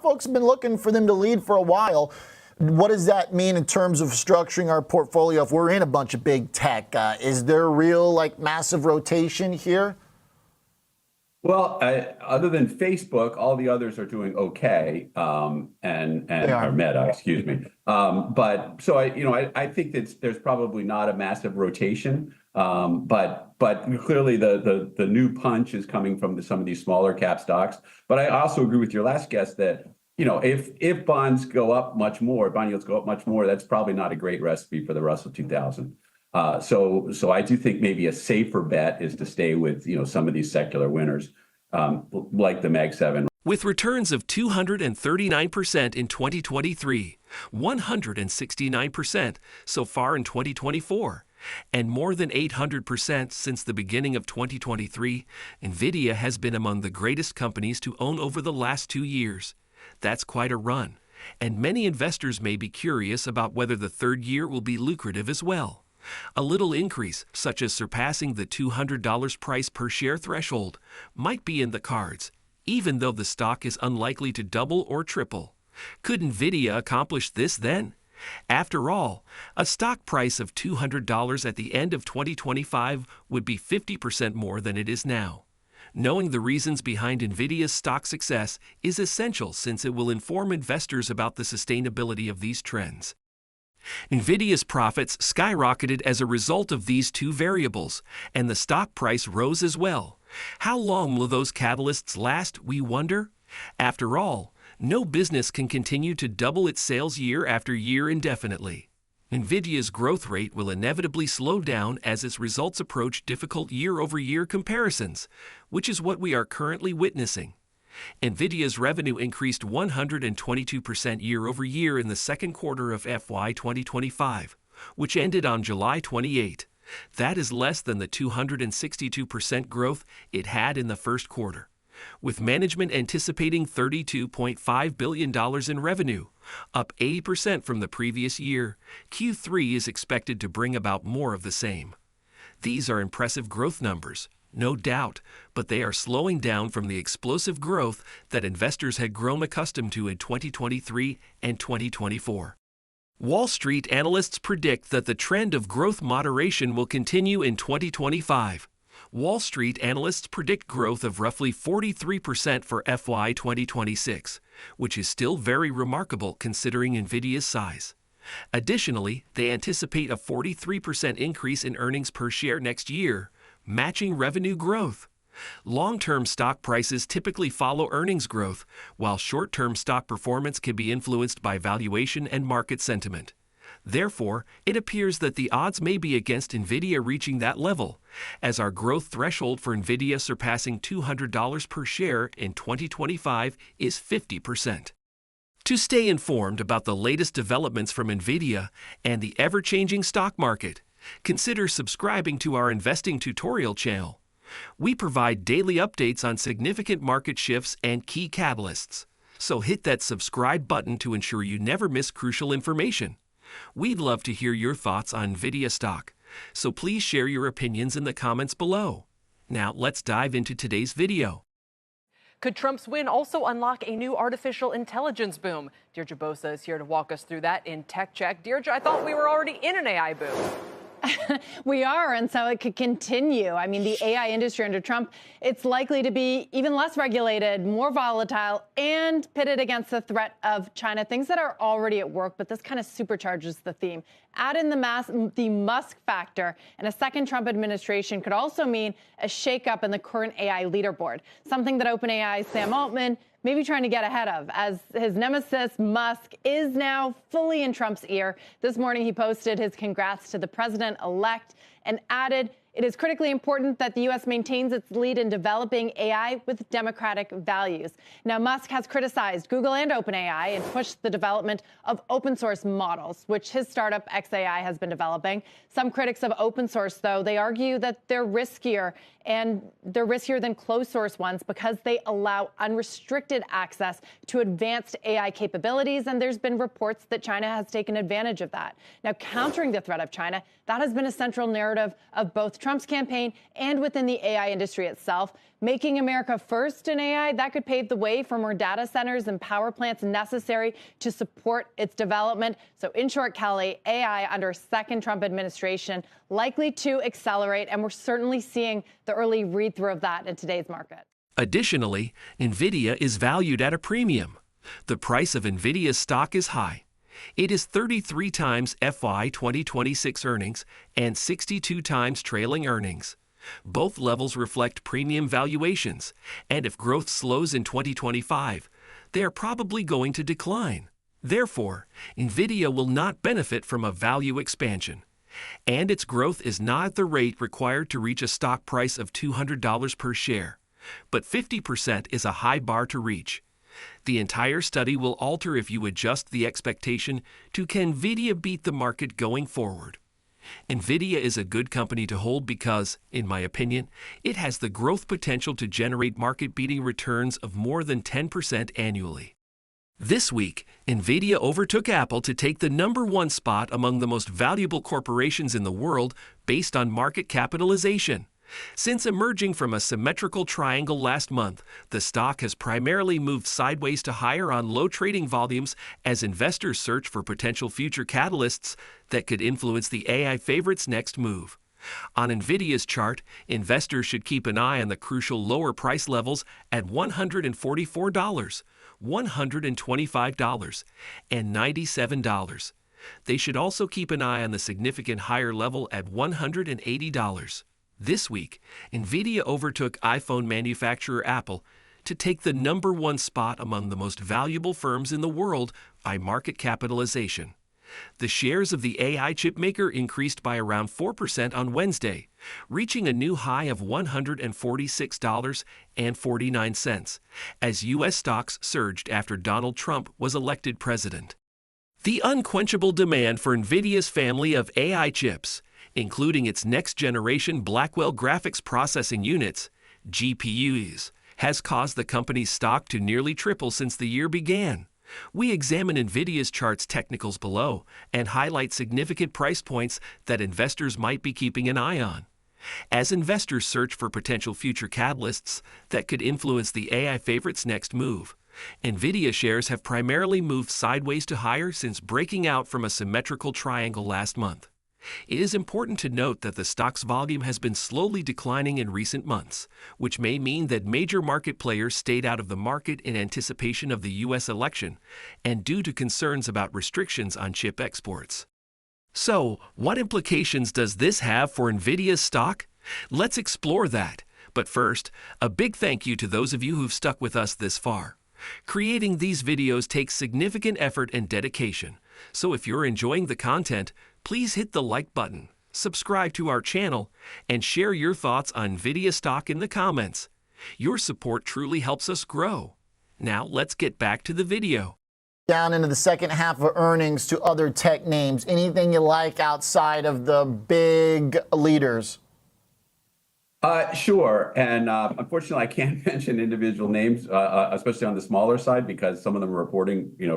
folks have been looking for them to lead for a while. What does that mean in terms of structuring our portfolio if we're in a bunch of big tech? Is there real, massive rotation here? Well, other than Facebook, all the others are doing okay, and or Meta, excuse me. But so I think that there's probably not a massive rotation, but clearly the new punch is coming from some of these smaller cap stocks. But I also agree with your last guest that if bonds go up much more, bond yields go up much more, that's probably not a great recipe for the Russell 2000. So I do think maybe a safer bet is to stay with some of these secular winners, like the Mag 7. With returns of 239% in 2023, 169% so far in 2024, and more than 800% since the beginning of 2023, Nvidia has been among the greatest companies to own over the last 2 years. That's quite a run, and many investors may be curious about whether the third year will be lucrative as well. A little increase, such as surpassing the $200 price per share threshold, might be in the cards, even though the stock is unlikely to double or triple. Could Nvidia accomplish this then? After all, a stock price of $200 at the end of 2025 would be 50% more than it is now. Knowing the reasons behind Nvidia's stock success is essential since it will inform investors about the sustainability of these trends. Nvidia's profits skyrocketed as a result of these two variables, and the stock price rose as well. How long will those catalysts last, we wonder? After all, no business can continue to double its sales year after year indefinitely. Nvidia's growth rate will inevitably slow down as its results approach difficult year-over-year comparisons, which is what we are currently witnessing. Nvidia's revenue increased 122% year-over-year in the second quarter of FY 2025, which ended on July 28. That is less than the 262% growth it had in the first quarter. With management anticipating $32.5 billion in revenue, up 80% from the previous year, Q3 is expected to bring about more of the same. These are impressive growth numbers, no doubt, but they are slowing down from the explosive growth that investors had grown accustomed to in 2023 and 2024. Wall Street analysts predict that the trend of growth moderation will continue in 2025. Wall Street analysts predict growth of roughly 43% for FY 2026, which is still very remarkable considering Nvidia's size. Additionally, they anticipate a 43% increase in earnings per share next year, matching revenue growth. Long-term stock prices typically follow earnings growth, while short-term stock performance can be influenced by valuation and market sentiment. Therefore, it appears that the odds may be against Nvidia reaching that level, as our growth threshold for Nvidia surpassing $200 per share in 2025 is 50%. To stay informed about the latest developments from Nvidia and the ever-changing stock market, consider subscribing to our investing tutorial channel. We provide daily updates on significant market shifts and key catalysts, so hit that subscribe button to ensure you never miss crucial information. We'd love to hear your thoughts on Nvidia stock, so please share your opinions in the comments below. Now let's dive into today's video. Could Trump's win also unlock a new artificial intelligence boom? Deirdre Bosa is here to walk us through that in Tech Check. Deirdre, I thought we were already in an AI boom. We are, and so it could continue. I mean, the AI industry under Trump, it's likely to be even less regulated, more volatile, and pitted against the threat of China, things that are already at work, but this kind of supercharges the theme. Add in the Musk factor, and a second Trump administration could also mean a shakeup in the current AI leaderboard, something that OpenAI's Sam Altman may be trying to get ahead of, as his nemesis Musk is now fully in Trump's ear. This morning he posted his congrats to the president-elect and added, "It is critically important that the U.S. maintains its lead in developing AI with democratic values." Now, Musk has criticized Google and OpenAI and pushed the development of open source models, which his startup xAI has been developing. Some critics of open source, though, they argue that they're riskier than closed source ones because they allow unrestricted access to advanced AI capabilities, and there's been reports that China has taken advantage of that. Now, countering the threat of China, that has been a central narrative of both Trump Trump's campaign and within the AI industry itself. Making America first in AI, that could pave the way for more data centers and power plants necessary to support its development. So in short, Kelly, AI under a second Trump administration likely to accelerate, and we're certainly seeing the early read-through of that in today's market. Additionally, Nvidia is valued at a premium. The price of Nvidia stock is high. It is 33 times FY 2026 earnings and 62 times trailing earnings. Both levels reflect premium valuations, and if growth slows in 2025, they are probably going to decline. Therefore, Nvidia will not benefit from a value expansion, and its growth is not at the rate required to reach a stock price of $200 per share. But 50% is a high bar to reach. The entire study will alter if you adjust the expectation to can Nvidia beat the market going forward. Nvidia is a good company to hold because, in my opinion, it has the growth potential to generate market-beating returns of more than 10% annually. This week, Nvidia overtook Apple to take the #1 spot among the most valuable corporations in the world based on market capitalization. Since emerging from a symmetrical triangle last month, the stock has primarily moved sideways to higher on low trading volumes as investors search for potential future catalysts that could influence the AI favorite's next move. On Nvidia's chart, investors should keep an eye on the crucial lower price levels at $144, $125, and $97. They should also keep an eye on the significant higher level at $180. This week, Nvidia overtook iPhone manufacturer Apple to take the #1 spot among the most valuable firms in the world by market capitalization. The shares of the AI chipmaker increased by around 4% on Wednesday, reaching a new high of $146.49 as U.S. stocks surged after Donald Trump was elected president. The unquenchable demand for Nvidia's family of AI chips, including its next-generation Blackwell graphics processing units, GPUs, has caused the company's stock to nearly triple since the year began. We examine Nvidia's chart's technicals below and highlight significant price points that investors might be keeping an eye on. As investors search for potential future catalysts that could influence the AI favorite's next move, Nvidia shares have primarily moved sideways to higher since breaking out from a symmetrical triangle last month. It is important to note that the stock's volume has been slowly declining in recent months, which may mean that major market players stayed out of the market in anticipation of the U.S. election and due to concerns about restrictions on chip exports. So, what implications does this have for Nvidia's stock? Let's explore that. But first, a big thank you to those of you who've stuck with us this far. Creating these videos takes significant effort and dedication, so if you're enjoying the content, please hit the like button, subscribe to our channel, and share your thoughts on Nvidia stock in the comments. Your support truly helps us grow. Now let's get back to the video. Down into the second half of earnings to other tech names. Anything you like outside of the big leaders? Sure. And unfortunately, I can't mention individual names, especially on the smaller side, because some of them are reporting, in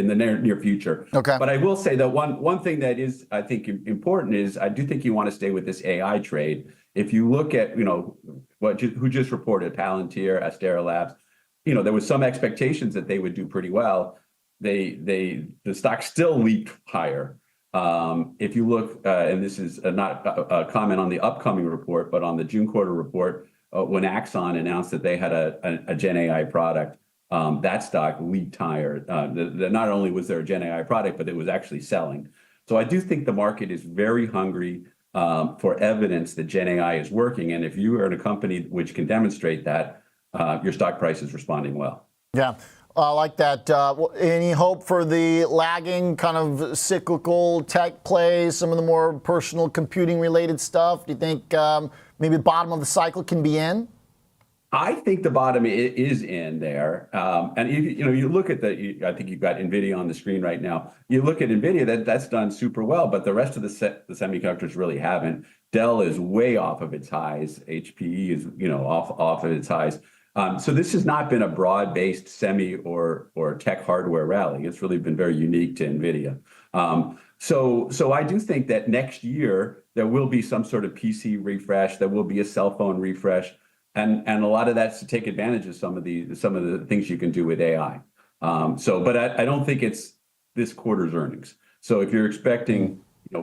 the near future. Okay. But I will say that one thing that is, I think, important is I do think you want to stay with this AI trade. If you look at, who just reported, Palantir, Astera Labs, there was some expectations that they would do pretty well. The stock still leaped higher. If you look, and this is not a comment on the upcoming report, but on the June quarter report, when Axon announced that they had a Gen AI product, that stock leaped higher. Not only was there a Gen AI product, but it was actually selling. So I do think the market is very hungry for evidence that Gen AI is working. And if you are in a company which can demonstrate that, your stock price is responding well. Yeah. I like that. Any hope for the lagging kind of cyclical tech plays, some of the more personal computing related stuff? Do you think maybe the bottom of the cycle can be in? I think the bottom is in there. And you look at I think you've got Nvidia on the screen right now. You look at Nvidia, that's done super well, but the rest of the semiconductors really haven't. Dell is way off of its highs. HPE is off of its highs. So this has not been a broad-based semi or tech hardware rally. It's really been very unique to NVIDIA. So I do think that next year there will be some sort of PC refresh, there will be a cell phone refresh, and a lot of that's to take advantage of some of the things you can do with AI. But I don't think it's this quarter's earnings. So if you're expecting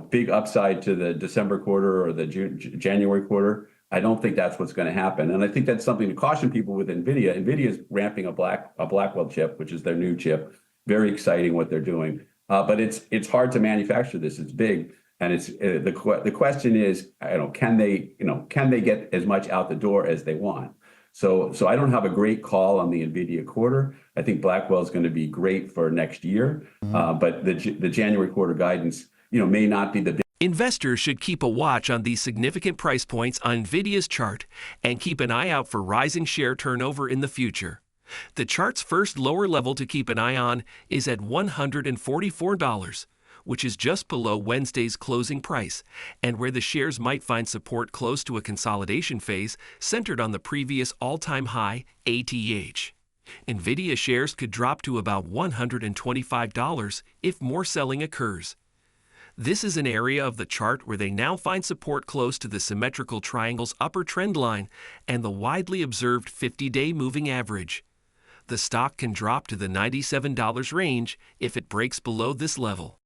big upside to the December quarter or the January quarter, I don't think that's what's going to happen. And I think that's something to caution people with Nvidia. Nvidia is ramping a Blackwell chip, which is their new chip. Very exciting what they're doing. But it's hard to manufacture this. It's big, and it's the question is, can they get as much out the door as they want? So I don't have a great call on the Nvidia quarter. I think Blackwell is going to be great for next year, but the January quarter guidance, may not be the big. Investors should keep a watch on these significant price points on Nvidia's chart and keep an eye out for rising share turnover in the future. The chart's first lower level to keep an eye on is at $144, which is just below Wednesday's closing price, and where the shares might find support close to a consolidation phase centered on the previous all-time high, ATH. Nvidia shares could drop to about $125 if more selling occurs. This is an area of the chart where they now find support close to the symmetrical triangle's upper trend line and the widely observed 50-day moving average. The stock can drop to the $97 range if it breaks below this level.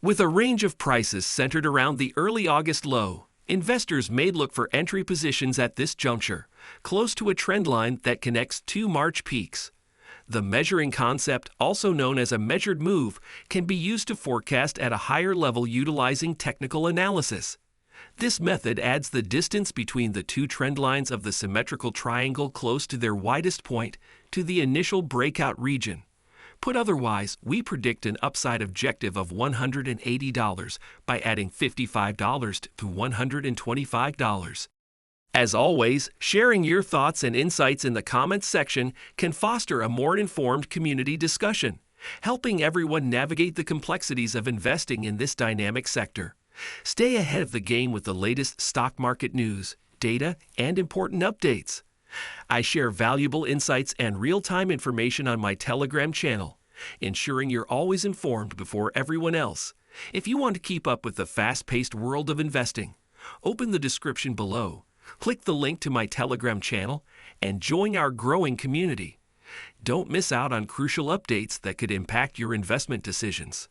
With a range of prices centered around the early August low, investors may look for entry positions at this juncture, close to a trend line that connects two March peaks. The measuring concept, also known as a measured move, can be used to forecast at a higher level utilizing technical analysis. This method adds the distance between the two trend lines of the symmetrical triangle close to their widest point to the initial breakout region. Put otherwise, we predict an upside objective of $180 by adding $55 to $125. As always, sharing your thoughts and insights in the comments section can foster a more informed community discussion, helping everyone navigate the complexities of investing in this dynamic sector. Stay ahead of the game with the latest stock market news, data, and important updates. I share valuable insights and real-time information on my Telegram channel, ensuring you're always informed before everyone else. If you want to keep up with the fast-paced world of investing, open the description below, click the link to my Telegram channel, and join our growing community. Don't miss out on crucial updates that could impact your investment decisions.